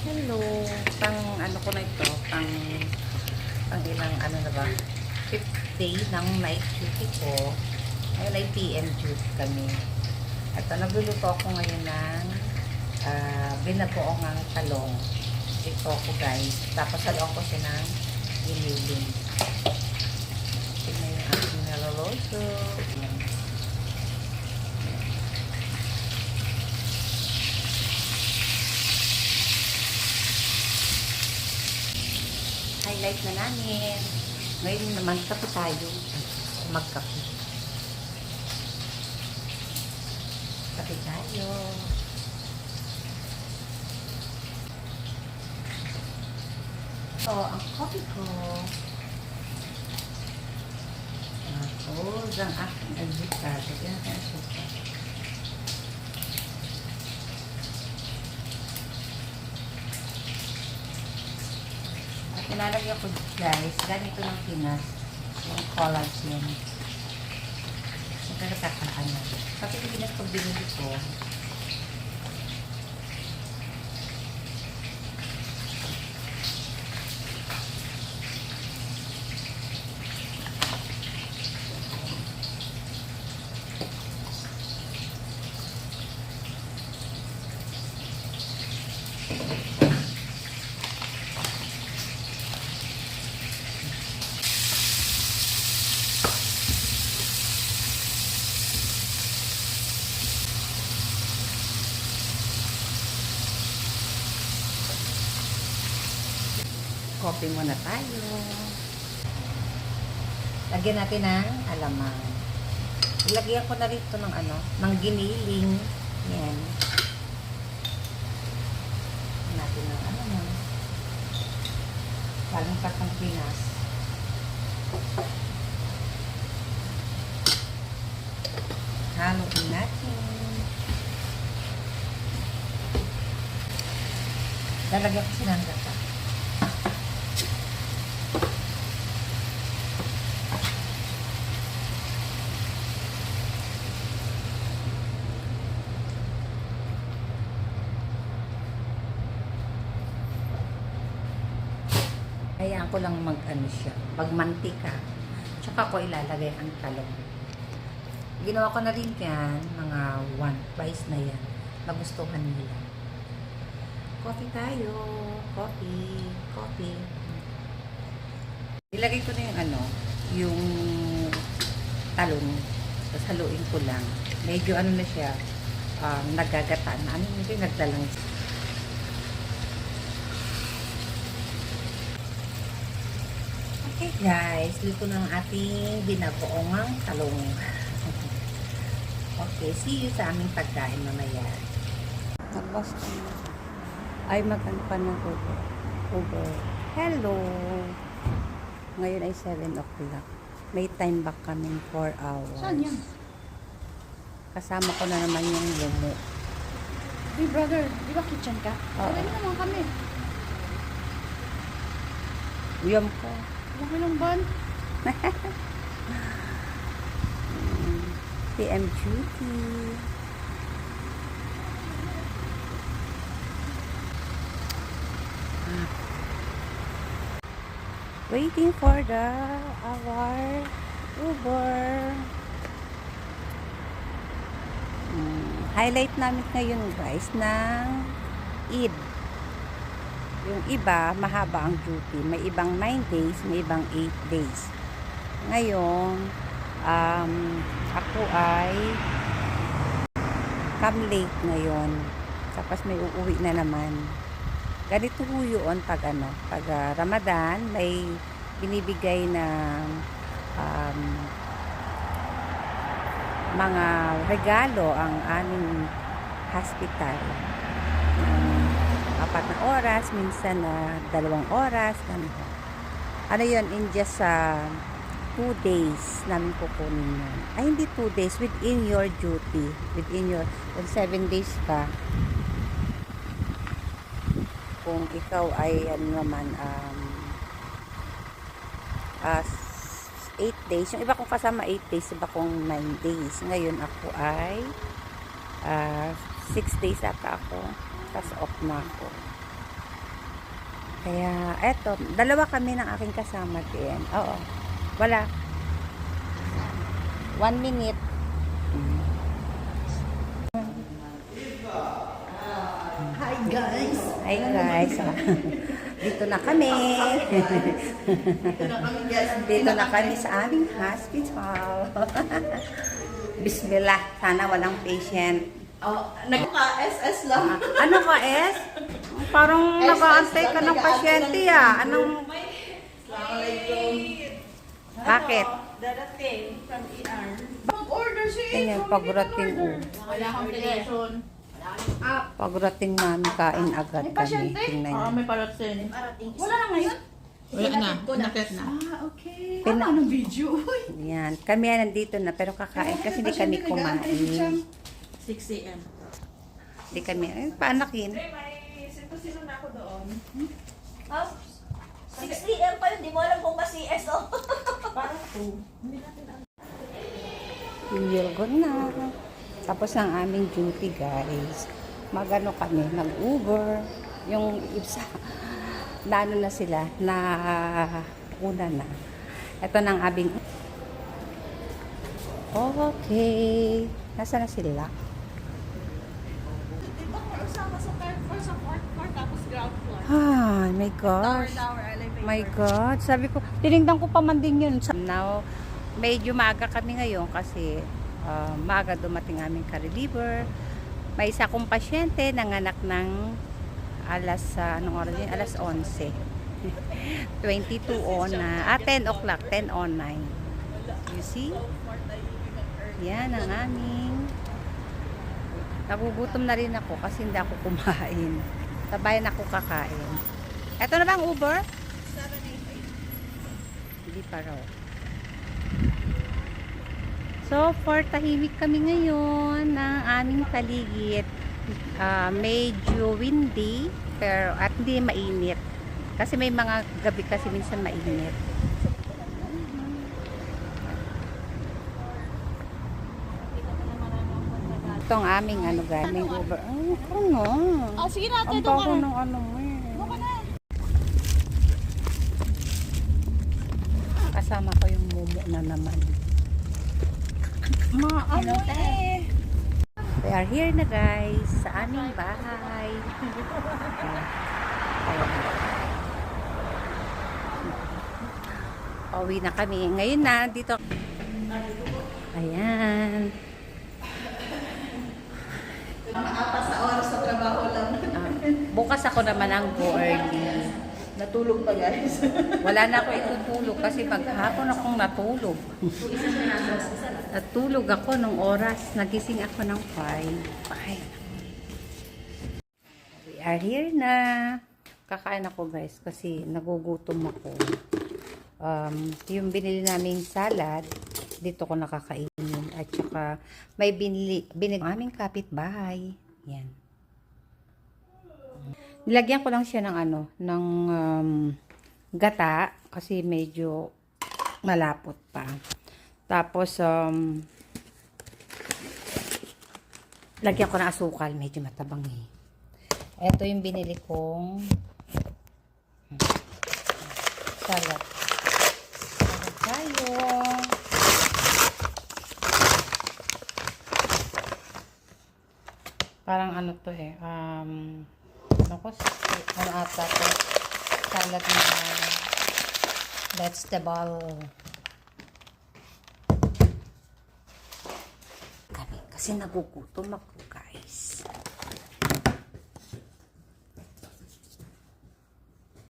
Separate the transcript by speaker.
Speaker 1: Hello, pang ano ko na ito, pang ilang ano na ba, 5th day ng night duty ko. Ngayon ay PM duty kami. At nagluluto ako ngayon ng binagoong talong. Ito ko guys. Tapos haluan ko siya ng giniling. Tignan yung aking naloloso. Yan. Highlight na namin. Ngayon naman kape tayo. Magkape. Kape tayo. So, ang coffee ko. Tapos, ang aking avocado. Yan ang suka. Ilalagay ko guys, ganito ng Pinas, yung collagen. Nagkakataan na. Kasi yung Pinas pag binili ko, coffee muna tayo. Lagyan natin ng alamang. Ilagyan ko na rito ng ng giniling. Yan. Lagyan natin ng alamang. Galing pa ng Pinas. Haluin natin. Lalagyan ko siya ng gata. Hayaan ko lang siya, magmantika. Tsaka ko ilalagay ang talong. Ginawa ko na rin yan, mga 1 twice na yan. Nagustuhan nila. Coffee tayo. Coffee. Coffee. Ilagay ko na yung talong. Tapos haluin ko lang. Medyo na siya, nagagataan. Hindi nagdalang. Okay guys, luto ng ating binagoong talong. Okay, see you sa aming pagkain mamaya. Tapos, ay magkano pa ng Uber. Hello! Ngayon ay 7 o'clock. May time back kami 4 hours.
Speaker 2: Saan yan?
Speaker 1: Kasama ko na naman yung lumo.
Speaker 2: Hey brother, di ba kitchen ka?
Speaker 1: Oo.
Speaker 2: Pwede naman kami.
Speaker 1: Uyam ko.
Speaker 2: Laki ng van.
Speaker 1: PM duty. Waiting for our Uber. Highlight namin ngayon guys ng Eid. Yung iba, mahaba ang duty. May ibang 9 days, may ibang 8 days. Ngayon, ako ay come late ngayon. Tapos may uuwi na naman. Ganito po yun pag Ramadan, may binibigay na mga regalo ang aming hospital. 4 na oras, minsan na 2 oras. Yun, in just 2 days namin kukunin yun. Ay, hindi 2 days, within your duty. Kung 7 days ka, kung ikaw ay 8 days. Yung iba kong kasama 8 days, iba kong 9 days. Ngayon ako ay 6 days ata ako. Tapos off na ako. Kaya, eto, dalawa kami ng aking kasama din. Oo. Wala. 1 minute.
Speaker 2: Hi guys!
Speaker 1: Hi guys. Dito na kami. Dito na kami sa aming hospital. Bismillah. Sana walang patient.
Speaker 2: Oh, nagka-SS lang.
Speaker 1: Ano ka, S? Parang nag-aantay ka ng pasyente, ah. Anong... Bakit?
Speaker 2: Darating from ER. Mag-order siya
Speaker 1: Tingnan, pagrating, oh.
Speaker 2: Wala akong television.
Speaker 1: Pagrating namin, kain agad kami. Tingnan niyo.
Speaker 2: may parating. Wala na ngayon?
Speaker 3: Wala na, nakit na.
Speaker 2: Okay.
Speaker 1: Pina-
Speaker 2: Ano ng video?
Speaker 1: Yan. Kami nandito na, pero kakain kasi hindi kami kumain.
Speaker 3: 6 a.m.
Speaker 1: Hindi kami, paanakin.
Speaker 2: Sino na ako doon?
Speaker 4: 6 AM pa yun, di mo alam kung ma-CS oh.
Speaker 2: Parang 2.
Speaker 1: Yun na. Tapos ang aming duty, guys. Magano kami, mag-Uber. Yung isa, naano na sila, na una na. Ito ng aming... Okay. Nasaan na sila?
Speaker 2: Di ba kasama sa third floor, sa fourth floor, tapos ground floor?
Speaker 1: Ay, my gosh.
Speaker 2: Tower, elevator.
Speaker 1: My God. Sabi ko, tinignan ko pa man din yun. Now, medyo maaga kami ngayon kasi maaga dumating aming ka-reliever. May isa kong pasyente nanganak ng anong oras yun? Alas 11. 22 on na. 10 o'clock. 10 on 9. You see? Yan ang aming. Nagugutom na rin ako kasi hindi ako kumain. Sabayan ako kakain. Ito na bang Uber? Hindi pa raw. So, for tahimik kami ngayon ng aming paligid. Medyo windy, pero at hindi mainit. Kasi may mga gabi kasi minsan mainit. Ito ang aming aming Uber. Ano?
Speaker 2: Oh, sige na,
Speaker 1: Ang bago ng ano mo eh. Kasama ko yung mumu na naman.
Speaker 2: Ano eh?
Speaker 1: We are here na guys sa aming bahay. Ayan. Pauwi na kami. Ngayon na dito. Ayan.
Speaker 2: Apat sa oras sa trabaho lang.
Speaker 1: Bukas ako naman ang go early.
Speaker 2: Natulog pa guys.
Speaker 1: Wala na ako itutulog kasi maghapon akong natulog. Natulog ako nung oras. Nagising ako ng 5. We are here na. Kakain ako guys kasi nagugutom ako. Yung binili naming salad, dito ko nakakainin. At saka may binili aming kapitbahay. Yan. Nilagyan ko lang siya ng ng gata kasi medyo malapot pa. Tapos lagyan ko ng asukal, medyo matabang eh. Ito yung binili kong salad. Salad tayo. Parang ano to eh. Ano ata to? Salad na vegetable. Kami, kasi nagugutom ako.